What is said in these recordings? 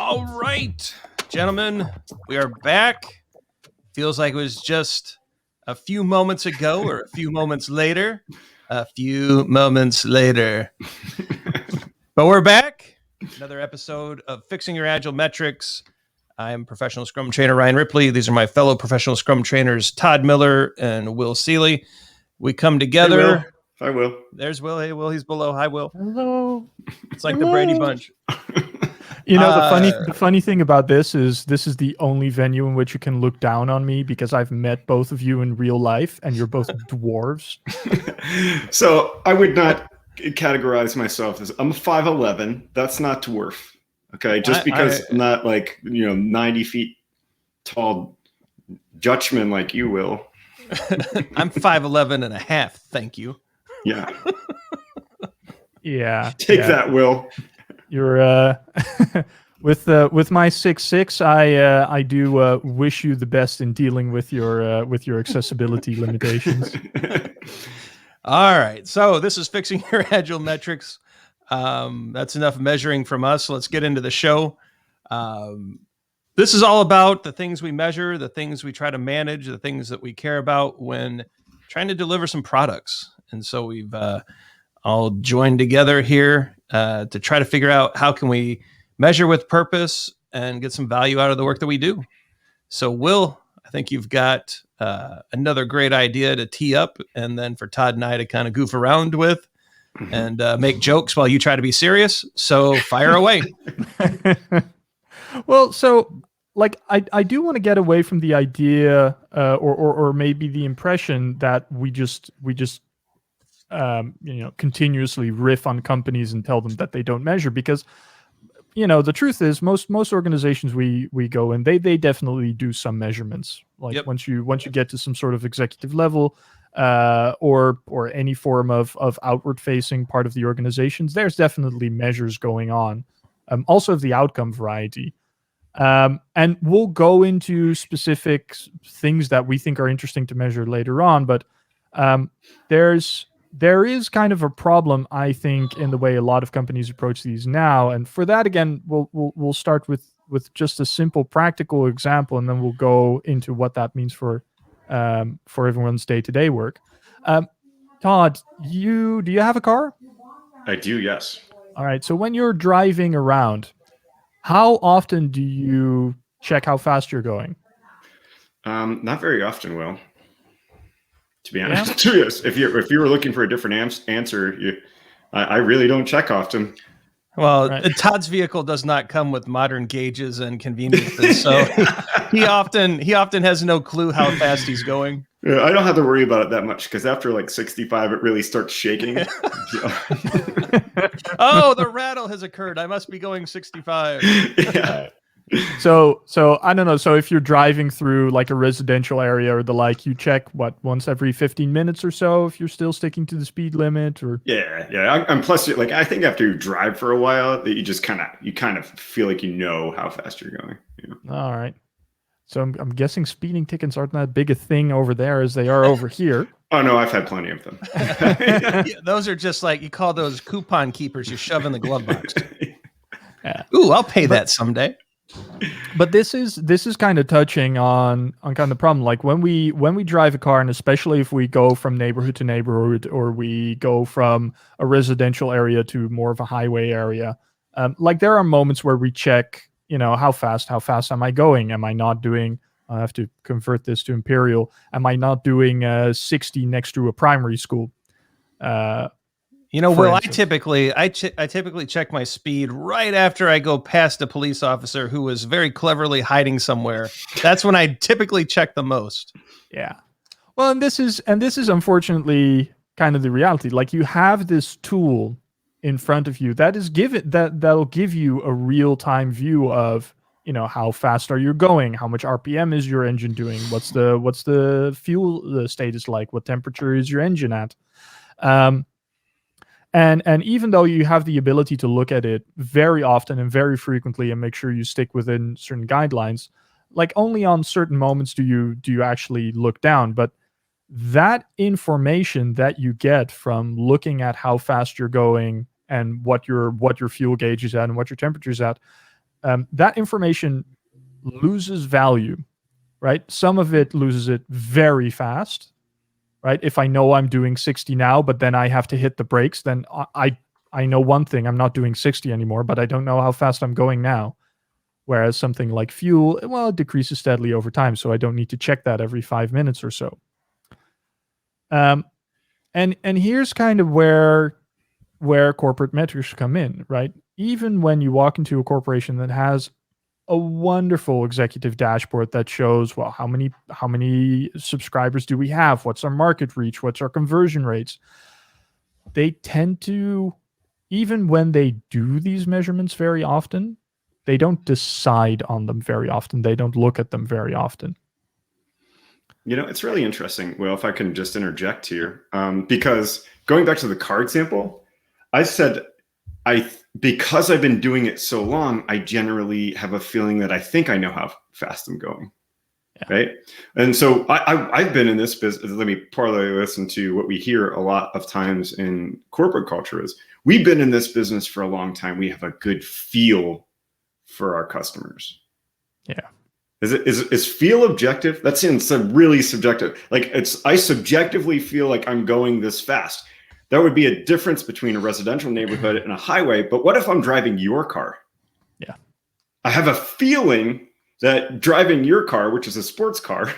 All right, gentlemen, we are back. Feels like it was just a few moments ago or a few moments later. A few moments later. But we're back. Another episode of Fixing Your Agile Metrics. I'm professional Scrum trainer Ryan Ripley. These are my fellow professional Scrum trainers, Todd Miller and Will Seele. We come together. Hey, Will. Hi, Will. There's Will. Hey, Will. He's below. Hi, Will. Hello. It's like the Brady Bunch. You know, the funny thing about this is the only venue in which you can look down on me because I've met both of you in real life and you're both dwarves. So I would not categorize myself as I'm a 5'11". That's not dwarf. Okay. Just because I'm not like, 90 feet tall Dutchman like you, Will. I'm 5'11 and a half. Thank you. Yeah. Yeah. Take that, Will. You're with my 6'6", I do wish you the best in dealing with your accessibility limitations. All right, so this is Fixing Your Agile Metrics. That's enough measuring from us. Let's get into the show. This is all about the things we measure, the things we try to manage, the things that we care about when trying to deliver some products. And so we've all joined together here to try to figure out how can we measure with purpose and get some value out of the work that we do. So Will, I think you've got another great idea to tee up and then for Todd and I to kind of goof around with and make jokes while you try to be serious. So fire away. Well, so like I do want to get away from the idea or maybe the impression that we just continuously riff on companies and tell them that they don't measure, because the truth is most organizations we go in, they definitely do some measurements. Like Yep. once you get to some sort of executive level or any form of outward facing part of the organizations, there's definitely measures going on, also of the outcome variety. And we'll go into specific things that we think are interesting to measure later on, but there is kind of a problem, I think, in the way a lot of companies approach these now. And for that, again, we'll start with just a simple practical example, and then we'll go into what that means for everyone's day-to-day work. Todd, do you have a car? I do, yes. All right. So when you're driving around, how often do you check how fast you're going? Not very often, Will. To be honest, if you were looking for a different answer, I really don't check often. Well, right. Todd's vehicle does not come with modern gauges and conveniences, so he often has no clue how fast he's going. Yeah, I don't have to worry about it that much because after like 65, it really starts shaking. Oh, the rattle has occurred. I must be going 65. Yeah. So I don't know. So if you're driving through like a residential area or the like, you check once every 15 minutes or so if you're still sticking to the speed limit, or yeah. And plus, like I think after you drive for a while, that you just kind of feel like how fast you're going. All right. So I'm guessing speeding tickets aren't that big a thing over there as they are over here. Oh no, I've had plenty of them. Yeah, those are just like, you call those coupon keepers you shove in the glove box. Yeah. Ooh, I'll pay that someday. But this is kind of touching on kind of the problem. Like when we drive a car, and especially if we go from neighborhood to neighborhood, or we go from a residential area to more of a highway area, like there are moments where we check, how fast am I going? Am I not doing? I have to convert this to imperial. Am I not doing 60 next to a primary school? Will, I typically check my speed right after I go past a police officer who was very cleverly hiding somewhere. That's when I typically check the most. Yeah. Well, and this is unfortunately kind of the reality. Like you have this tool in front of you that'll give you a real-time view of, how fast are you going? How much RPM is your engine doing? What's the fuel status like? What temperature is your engine at? And even though you have the ability to look at it very often and very frequently and make sure you stick within certain guidelines, like only on certain moments do you actually look down. But that information that you get from looking at how fast you're going and what your fuel gauge is at and what your temperature is at, that information loses value, right? Some of it loses it very fast, right? If I know I'm doing 60 now, but then I have to hit the brakes, then I know one thing, I'm not doing 60 anymore, but I don't know how fast I'm going now. Whereas something like fuel, well, it decreases steadily over time, so I don't need to check that every 5 minutes or so. And here's kind of where corporate metrics come in, right? Even when you walk into a corporation that has a wonderful executive dashboard that shows, well, how many subscribers do we have? What's our market reach? What's our conversion rates? They tend to, even when they do these measurements very often, they don't decide on them very often. They don't look at them very often. It's really interesting. Well, if I can just interject here, because going back to the car example, I said, because I've been doing it so long, I generally have a feeling that I think I know how fast I'm going. Yeah. Right. And so I've been in this business. Let me parlay this into what we hear a lot of times in corporate culture is we've been in this business for a long time. We have a good feel for our customers. Yeah. Is feel objective? That seems really subjective. Like I subjectively feel like I'm going this fast. That would be a difference between a residential neighborhood and a highway. But what if I'm driving your car? Yeah. I have a feeling that driving your car, which is a sports car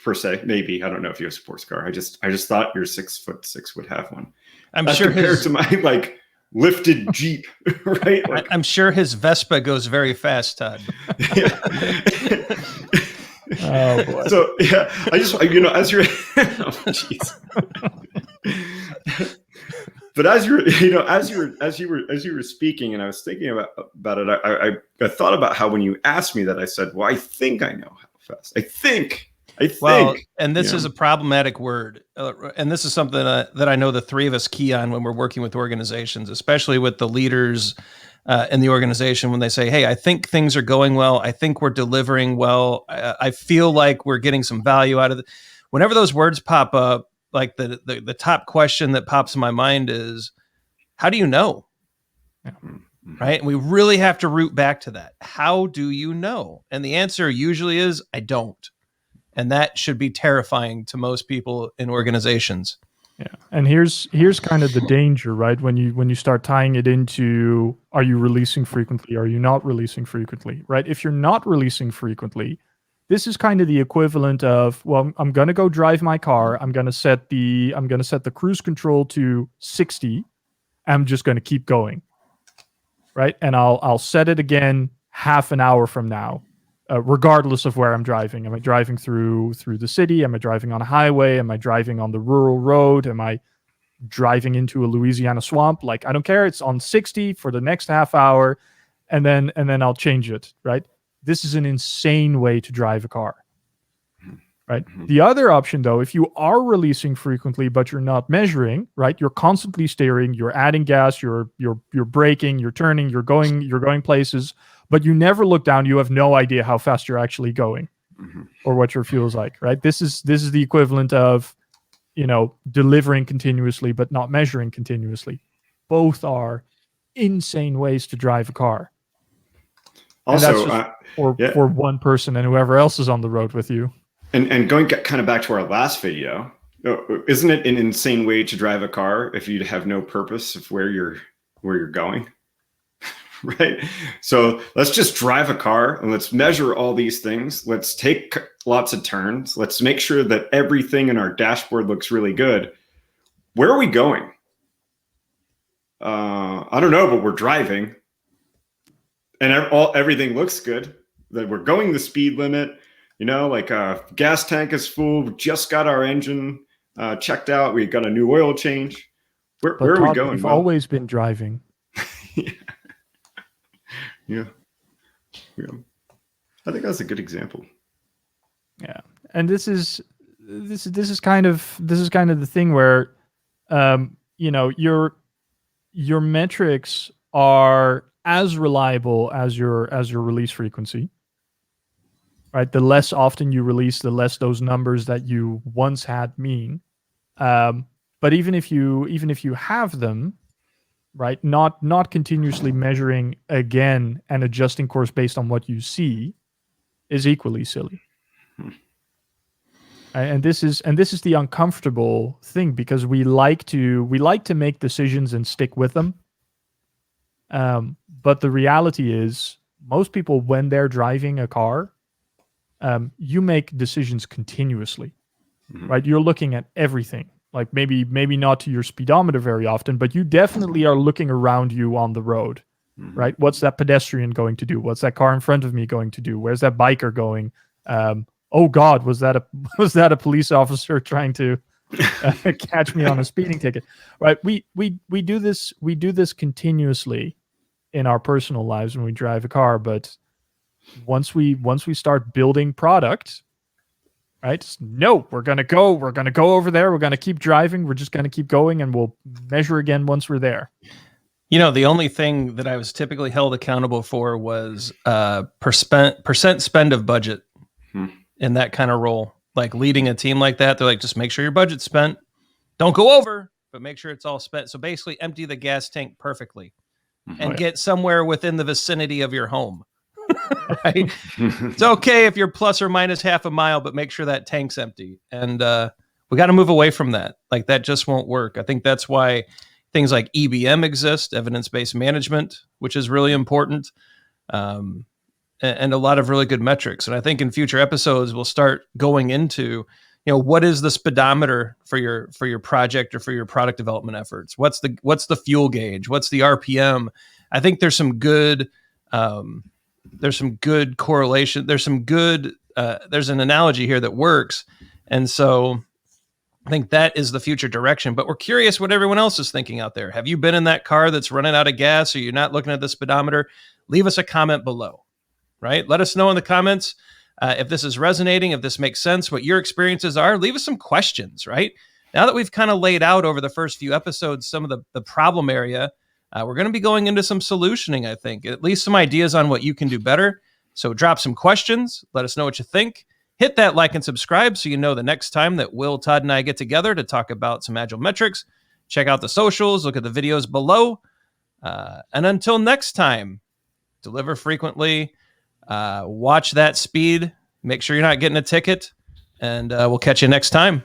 per se, maybe, I don't know if you have a sports car. I just thought your 6'6" would have one. I'm sure compared to my lifted Jeep, right? I'm sure his Vespa goes very fast, Todd. Oh boy. So yeah, as you're, jeez. But as you were speaking, and I was thinking about it, I thought about how when you asked me that, I said, "Well, I think I know how fast. I think." Well, and this is a problematic word, and this is something that I know the three of us key on when we're working with organizations, especially with the leaders in the organization, when they say, "Hey, I think things are going well. I think we're delivering well. I feel like we're getting some value out of it." Whenever those words pop up, like the top question that pops in my mind is, how do you know? Yeah. Right? And we really have to root back to that. How do you know? And the answer usually is, I don't. And that should be terrifying to most people in organizations. Yeah. And here's kind of the danger, right? When you start tying it into, are you releasing frequently? Are you not releasing frequently? Right? If you're not releasing frequently, this is kind of the equivalent of, well, I'm going to go drive my car. I'm going to set the cruise control to 60. I'm just going to keep going. Right? And I'll set it again half an hour from now. Regardless of where I'm driving. Am I driving through the city? Am I driving on a highway? Am I driving on the rural road? Am I driving into a Louisiana swamp? Like, I don't care. It's on 60 for the next half hour, and then I'll change it, right? This is an insane way to drive a car, right? Mm-hmm. The other option, though, if you are releasing frequently but you're not measuring, right? You're constantly steering, you're adding gas, you're braking, you're turning, you're going places, but you never look down. You have no idea how fast you're actually going, mm-hmm. or what your fuel's like, right? This is the equivalent of, delivering continuously but not measuring continuously. Both are insane ways to drive a car. Also, for one person and whoever else is on the road with you. And going kind of back to our last video, isn't it an insane way to drive a car if you have no purpose of where you're going? Right? So let's just drive a car and let's measure all these things. Let's take lots of turns. Let's make sure that everything in our dashboard looks really good. Where are we going? I don't know, but we're driving. And everything looks good. That we're going the speed limit. Gas tank is full. We just got our engine checked out. We got a new oil change. Where are we going? We've always been driving. Yeah. I think that's a good example. Yeah, and this is kind of the thing where, your metrics are as reliable as your release frequency. Right, the less often you release, the less those numbers that you once had mean. But even if you have them, right? Not continuously measuring again and adjusting course based on what you see is equally silly. And this is the uncomfortable thing, because we like to make decisions and stick with them. But the reality is, most people, when they're driving a car, you make decisions continuously, right? You're looking at everything. Like maybe not to your speedometer very often, but you definitely are looking around you on the road, right? What's that pedestrian going to do? What's that car in front of me going to do? Where's that biker going? Oh God, was that a police officer trying to catch me on a speeding ticket? Right? We do this continuously in our personal lives when we drive a car, but once we start building product, right? No, we're gonna go over there. We're gonna keep driving. We're just gonna keep going, and we'll measure again once we're there. The only thing that I was typically held accountable for was percent spend of budget. In that kind of role, like leading a team like that. They're like, just make sure your budget's spent. Don't go over, but make sure it's all spent. So basically empty the gas tank perfectly and get somewhere within the vicinity of your home. Right? It's okay if you're plus or minus half a mile, but make sure that tank's empty. And we got to move away from that. Like, that just won't work. I think that's why things like EBM exist, evidence-based management, which is really important. And a lot of really good metrics. And I think in future episodes, we'll start going into, what is the speedometer for your project or for your product development efforts? What's the fuel gauge? What's the RPM? I think there's some good correlation. There's an analogy here that works. And so I think that is the future direction, but we're curious what everyone else is thinking out there. Have you been in that car that's running out of gas, or you're not looking at the speedometer? Leave us a comment below. Right? Let us know in the comments if this is resonating, if this makes sense, what your experiences are. Leave us some questions, right? Now that we've kind of laid out over the first few episodes some of the problem area, we're going to be going into some solutioning, I think, at least some ideas on what you can do better. So drop some questions. Let us know what you think. Hit that like and subscribe so you know the next time that Will, Todd, and I get together to talk about some Agile metrics. Check out the socials. Look at the videos below. And until next time, deliver frequently. Watch that speed. Make sure you're not getting a ticket. And we'll catch you next time.